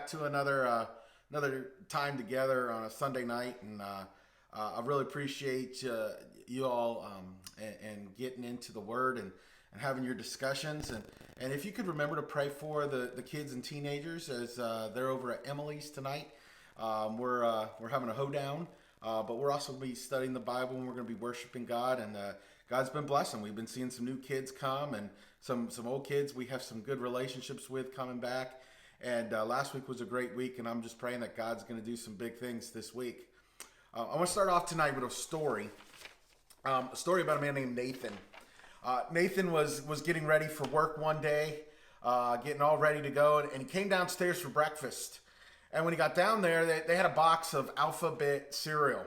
back to another time together on a Sunday night, and I really appreciate you all and getting into the Word and having your discussions. And if you could remember to pray for the kids and teenagers as they're over at Emily's tonight. We're having a hoedown, but we're also going to be studying the Bible, and we're going to be worshiping God. And God's been blessing. We've been seeing some new kids come, and some old kids we have some good relationships with coming back. And last week was a great week, and I'm just praying that God's going to do some big things this week. I want to start off tonight with a story about a man named Nathan. Nathan was getting ready for work one day, getting all ready to go, and he came downstairs for breakfast. And when he got down there, they had a box of alphabet cereal.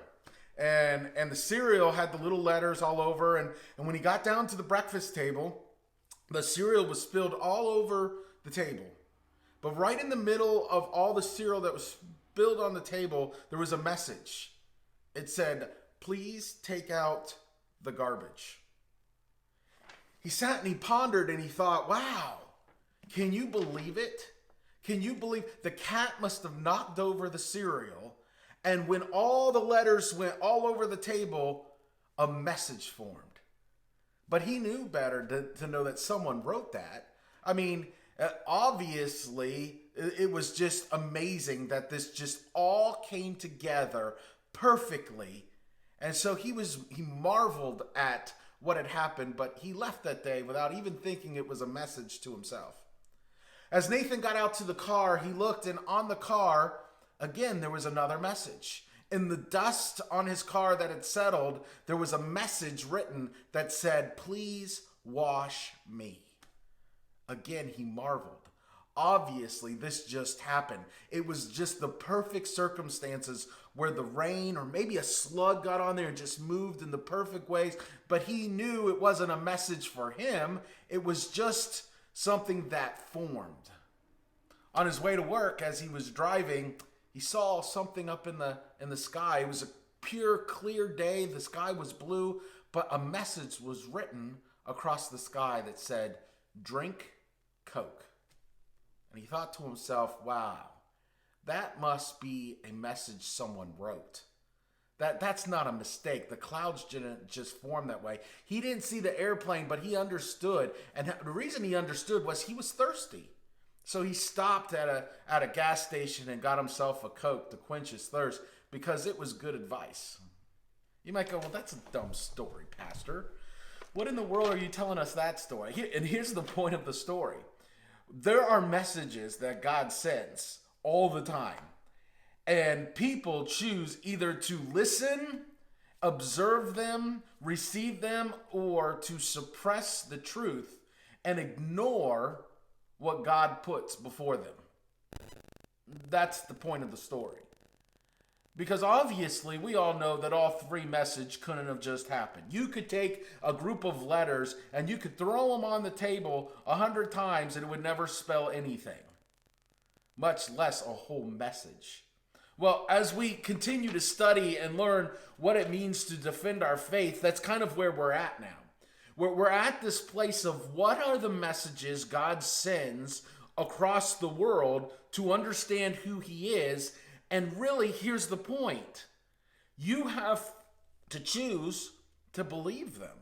And the cereal had the little letters all over. And when he got down to the breakfast table, the cereal was spilled all over the table. But right in the middle of all the cereal that was spilled on the table, there was a message. It said, "Please take out the garbage." He sat and he pondered and he thought, wow, can you believe it? Can you believe the cat must have knocked over the cereal, and when all the letters went all over the table, a message formed. But he knew better to know that someone wrote that. I mean, obviously, it was just amazing that this just all came together perfectly. And so he marveled at what had happened, but he left that day without even thinking it was a message to himself. As Nathan got out to the car, he looked, and on the car, again, there was another message. In the dust on his car that had settled, there was a message written that said, "Please wash me." Again, he marveled. Obviously, this just happened. It was just the perfect circumstances where the rain or maybe a slug got on there and just moved in the perfect ways. But he knew it wasn't a message for him. It was just something that formed. On his way to work, as he was driving, he saw something up in the sky. It was a pure, clear day. The sky was blue, but a message was written across the sky that said, "Drink Coke." And he thought to himself, wow, that must be a message someone wrote. That's not a mistake. The clouds didn't just form that way. He didn't see the airplane, but he understood. And the reason he understood was he was thirsty. So he stopped at a gas station and got himself a Coke to quench his thirst because it was good advice. You might go, well, that's a dumb story, Pastor. What in the world are you telling us that story? And here's the point of the story. There are messages that God sends all the time. And people choose either to listen, observe them, receive them, or to suppress the truth and ignore what God puts before them. That's the point of the story. Because obviously we all know that all three messages couldn't have just happened. You could take a group of letters and you could throw them on the table 100 times and it would never spell anything, much less a whole message. Well, as we continue to study and learn what it means to defend our faith, that's kind of where we're at now. We're at this place of what are the messages God sends across the world to understand who He is. And really, here's the point. You have to choose to believe them,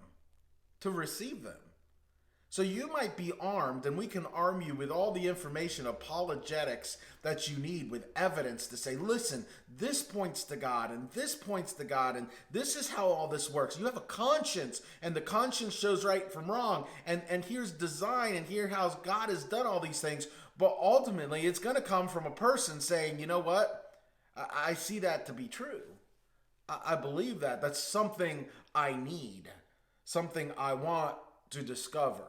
to receive them. So you might be armed, and we can arm you with all the information, apologetics that you need with evidence to say, listen, this points to God, and this points to God, and this is how all this works. You have a conscience, and the conscience shows right from wrong, and here's design, and here how God has done all these things. But ultimately, it's going to come from a person saying, you know what? I see that to be true. I believe that. That's something I need, something I want to discover.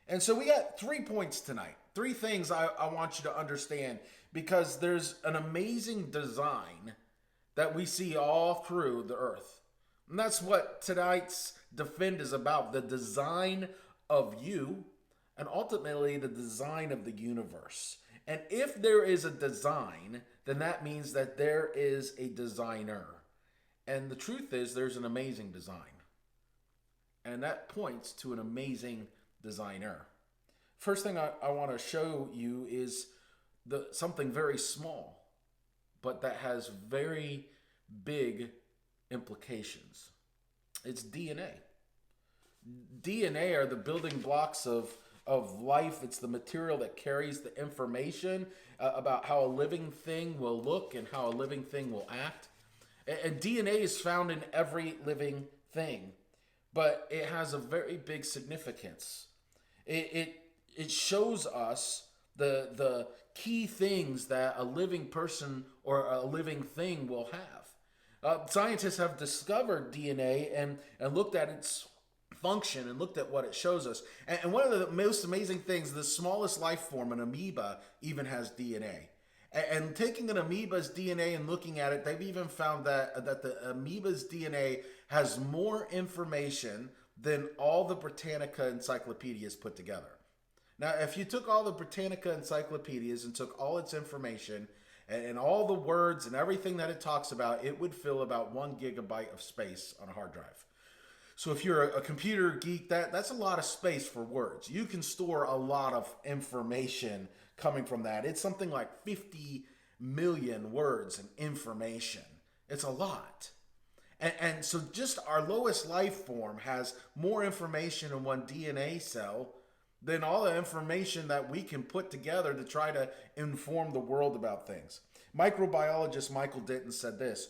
And so we got 3 points tonight, 3 things I want you to understand, because there's an amazing design that we see all through the earth. And that's what tonight's Defend is about, the design of you and ultimately the design of the universe. And if there is a design, then that means that there is a designer. And the truth is, there's an amazing design. And that points to an amazing designer. First thing I want to show you is something very small, but that has very big implications. It's DNA. DNA are the building blocks of life. It's the material that carries the information about how a living thing will look and how a living thing will act. And DNA is found in every living thing, but it has a very big significance. It shows us the key things that a living person or a living thing will have. Scientists have discovered DNA and looked at its function and looked at what it shows us. And one of the most amazing things, the smallest life form, an amoeba, even has DNA. And taking an amoeba's DNA and looking at it, they've even found that the amoeba's DNA has more information than all the Britannica encyclopedias put together. Now, if you took all the Britannica encyclopedias and took all its information and all the words and everything that it talks about, it would fill about 1 gigabyte of space on a hard drive. So if you're a computer geek, that's a lot of space for words. You can store a lot of information coming from that. It's something like 50 million words and information. It's a lot. And so just our lowest life form has more information in one DNA cell than all the information that we can put together to try to inform the world about things. Microbiologist Michael Denton said this.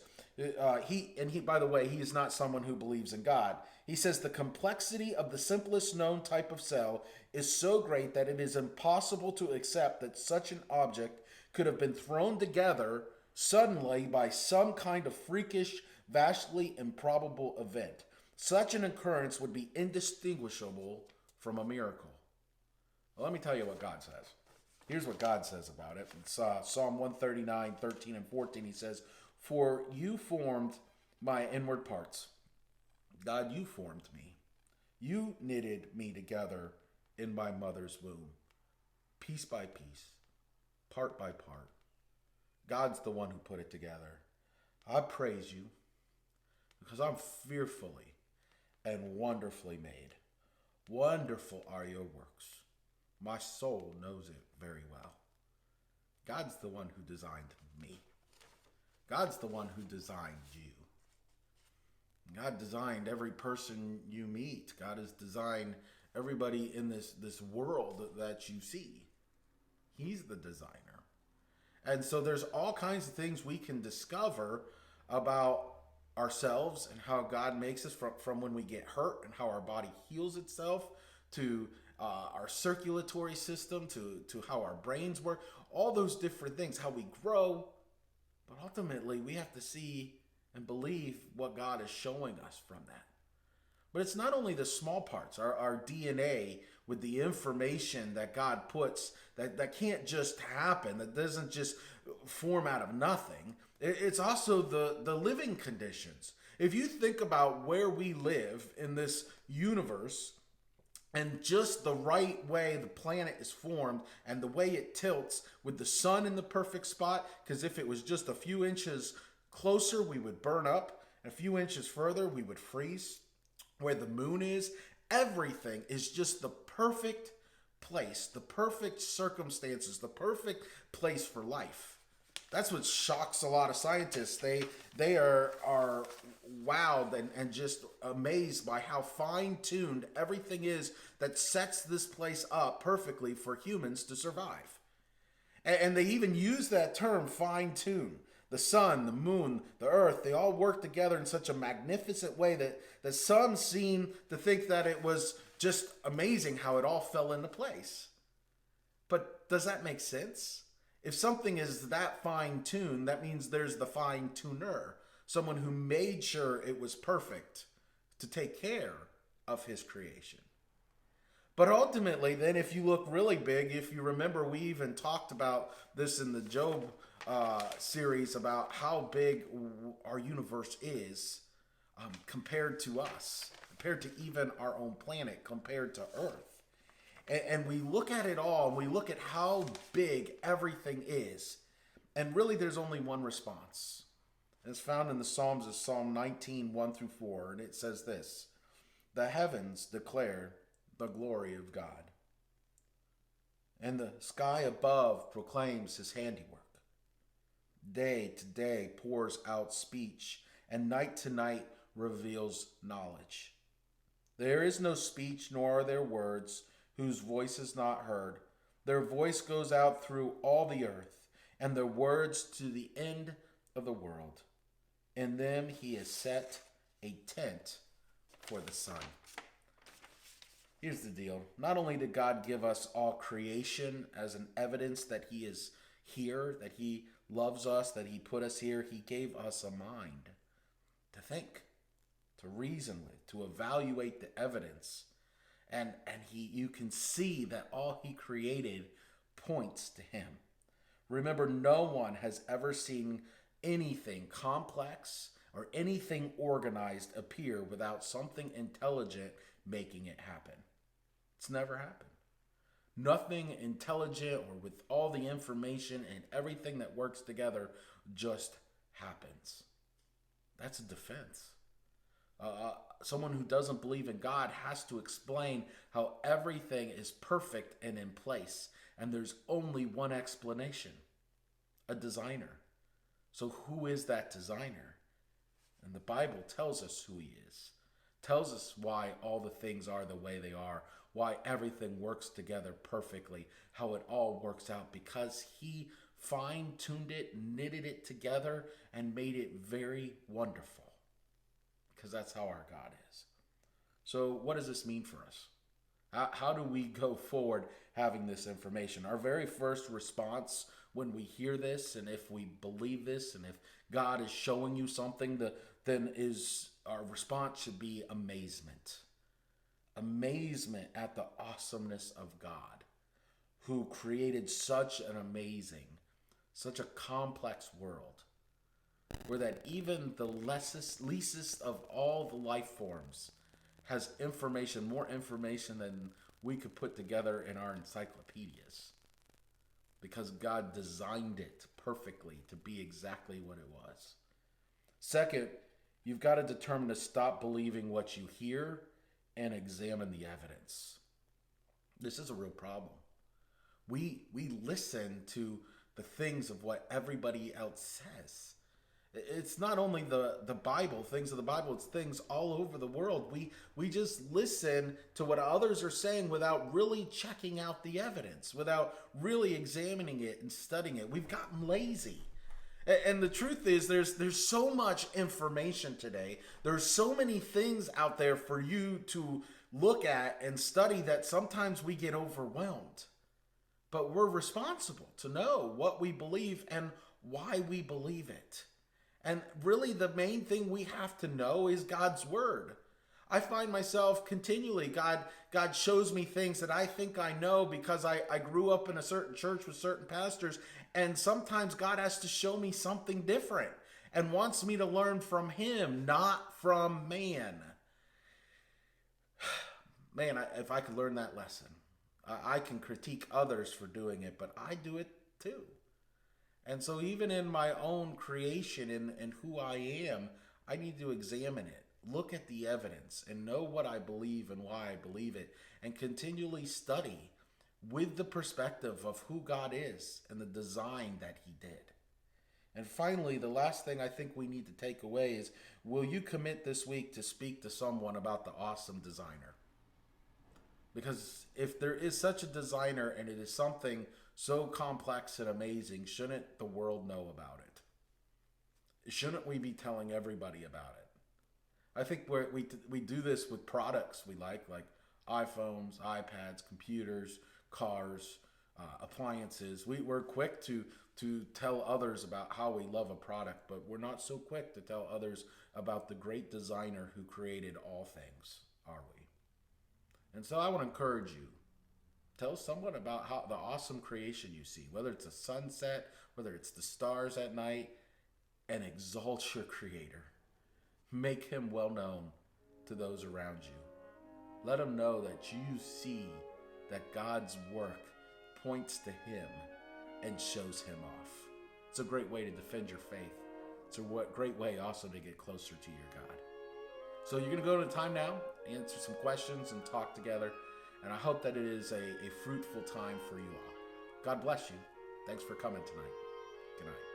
He, by the way, he is not someone who believes in God. He says the complexity of the simplest known type of cell is so great that it is impossible to accept that such an object could have been thrown together suddenly by some kind of freakish, vastly improbable event. Such an occurrence would be indistinguishable from a miracle. Well, let me tell you what God says. Here's what God says about it. It's Psalm 139, 13 and 14. He says, "For you formed my inward parts. God, you formed me. You knitted me together in my mother's womb, piece by piece, part by part. God's the one who put it together. I praise you because I'm fearfully and wonderfully made. Wonderful are your works. My soul knows it very well." God's the one who designed me. God's the one who designed you. God designed every person you meet. God has designed everybody in this world that you see. He's the designer. And so there's all kinds of things we can discover about ourselves and how God makes us from when we get hurt and how our body heals itself to our circulatory system, to how our brains work, all those different things, how we grow. But ultimately, we have to see and believe what God is showing us from that. But it's not only the small parts, our DNA with the information that God puts, that can't just happen, that doesn't just form out of nothing. It's also the living conditions. If you think about where we live in this universe, and just the right way the planet is formed and the way it tilts with the sun in the perfect spot, because if it was just a few inches closer, we would burn up. A few inches further, we would freeze. Where the moon is, everything is just the perfect place, the perfect circumstances, the perfect place for life. That's what shocks a lot of scientists. They are wowed and just amazed by how fine-tuned everything is that sets this place up perfectly for humans to survive. And they even use that term, fine-tune. The sun, the moon, the earth, they all work together in such a magnificent way that some seem to think that it was just amazing how it all fell into place. But does that make sense? If something is that fine-tuned, that means there's the fine-tuner, someone who made sure it was perfect to take care of his creation. But ultimately, then, if you look really big, if you remember, we even talked about this in the Job series about how big our universe is compared to us, compared to even our own planet, compared to Earth. And we look at it all, and we look at how big everything is. And really, there's only one response. And it's found in the Psalms as Psalm 19, 1 through 4. And it says this: "The heavens declare the glory of God, and the sky above proclaims his handiwork. Day to day pours out speech, and night to night reveals knowledge. There is no speech, nor are there words, whose voice is not heard. Their voice goes out through all the earth, and their words to the end of the world. In them he has set a tent for the sun. Here's the deal. Not only did God give us all creation as an evidence that he is here, that he loves us, that he put us here, he gave us a mind to think, to reason with, to evaluate the evidence. And you can see that all he created points to him. Remember, no one has ever seen anything complex or anything organized appear without something intelligent making it happen. It's never happened. Nothing intelligent or with all the information and everything that works together just happens. That's a defense. Someone who doesn't believe in God has to explain how everything is perfect and in place. And there's only one explanation: a designer. So who is that designer? And the Bible tells us who he is. Tells us why all the things are the way they are. Why everything works together perfectly. How it all works out. Because he fine-tuned it, knitted it together, and made it very wonderful. Because that's how our God is. So what does this mean for us? How do we go forward having this information? Our very first response when we hear this, and if we believe this, and if God is showing you something, then our response should be amazement. Amazement at the awesomeness of God, who created such an amazing, such a complex world, where that even the leastest of all the life forms has information, more information than we could put together in our encyclopedias, because God designed it perfectly to be exactly what it was. Second, you've got to determine to stop believing what you hear and examine the evidence. This is a real problem. We listen to the things of what everybody else says. It's not only the Bible, things of the Bible, it's things all over the world. We just listen to what others are saying without really checking out the evidence, without really examining it and studying it. We've gotten lazy. And the truth is, there's so much information today. There's so many things out there for you to look at and study that sometimes we get overwhelmed. But we're responsible to know what we believe and why we believe it. And really the main thing we have to know is God's word. I find myself continually, God shows me things that I think I know because I grew up in a certain church with certain pastors, and sometimes God has to show me something different and wants me to learn from him, not from man. Man, if I could learn that lesson, I can critique others for doing it, but I do it too. And so even in my own creation and who I am, I need to examine it, look at the evidence, and know what I believe and why I believe it, and continually study with the perspective of who God is and the design that he did. And finally, the last thing I think we need to take away is, will you commit this week to speak to someone about the awesome designer? Because if there is such a designer and it is something so complex and amazing, shouldn't the world know about it? Shouldn't we be telling everybody about it? I think we do this with products we like iPhones, iPads, computers, cars, appliances. We're quick to tell others about how we love a product, but we're not so quick to tell others about the great designer who created all things, are we? And so I want to encourage you. Tell someone about how the awesome creation you see, whether it's a sunset, whether it's the stars at night, and exalt your Creator. Make him well known to those around you. Let them know that you see that God's work points to him and shows him off. It's a great way to defend your faith. It's a great way also to get closer to your God. So you're going to go to time now, answer some questions, and talk together. And I hope that it is a fruitful time for you all. God bless you. Thanks for coming tonight. Good night.